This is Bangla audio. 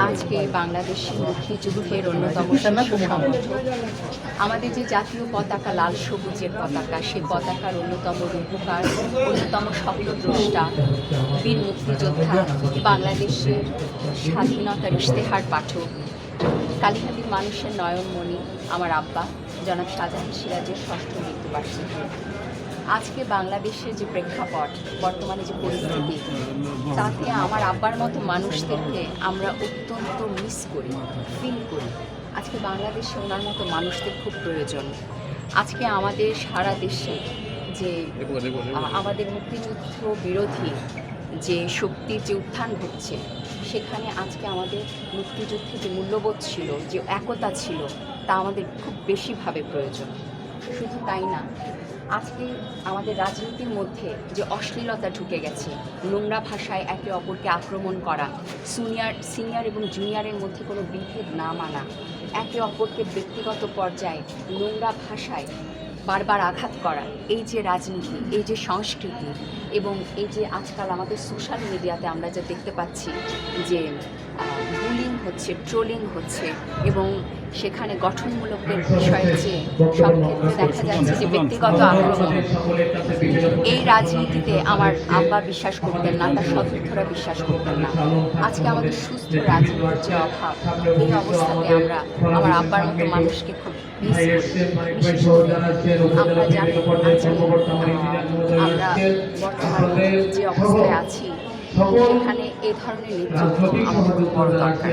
আজকে বাংলাদেশের মুক্তিযুদ্ধের অন্যতম আমাদের যে জাতীয় পতাকা লাল সবুজের পতাকা, সেই পতাকার অন্যতম রূপকার, অন্যতম স্বপ্নদ্রষ্টা, বীর মুক্তিযোদ্ধা, বাংলাদেশের স্বাধীনতার ইশতেহার পাঠক, কালিহাতির মানুষের নয়নমণি আমার আব্বা জনাব শাহজাহান সিরাজের ষষ্ঠ মৃত্যুবার্ষিকী। আজকে বাংলাদেশের যে প্রেক্ষাপট, বর্তমানে যে পরিস্থিতি, তাতে আমার আব্বার মতো মানুষদেরকে আমরা অত্যন্ত মিস করি, ফিল করি। আজকে বাংলাদেশে ওনার মতো মানুষদের খুব প্রয়োজন। আজকে আমাদের সারা দেশে যে আমাদের মুক্তিযুদ্ধ বিরোধী যে শক্তির যে উত্থান ঘটছে, সেখানে আজকে আমাদের মুক্তিযুদ্ধে যে মূল্যবোধ ছিল, যে একতা ছিল, তা আমাদের খুব বেশিভাবে প্রয়োজন। শুধু তাই না, আজকে আমাদের রাজনীতির মধ্যে যে অশ্লীলতা ঢুকে গেছে, নোংরা ভাষায় একে অপরকে আক্রমণ করা, সিনিয়র এবং জুনিয়রের মধ্যে কোনো বিভেদ না মানা, একে অপরকে ব্যক্তিগত পর্যায়ে নোংরা ভাষায় বারবার আঘাত করা, এই যে রাজনীতি, এই যে সংস্কৃতি, এবং এই যে আজকাল আমাদের সোশ্যাল মিডিয়াতে আমরা যা দেখতে পাচ্ছি যে বুলিং হচ্ছে, ট্রোলিং হচ্ছে, এবং সেখানে গঠনমূলকের বিষয়ের চেয়ে সব ক্ষেত্রে দেখা যাচ্ছে যে ব্যক্তিগত আক্রমণ, এই রাজনীতিতে আমার আব্বা বিশ্বাস করতেন না, তার সতীর্থরা বিশ্বাস করতেন না। আজকে আমাদের সুস্থ রাজনীতির যে অভাব, এই অবস্থাতে আমরা আমার আব্বার মতো মানুষকে খুব মিস করি। বিশেষ করে আমরা জানি আমরা বর্তমানে যে অবস্থায় আছি, সেখানে এই ধরনের নেতৃত্ব আমাদের খুব বড় দরকার।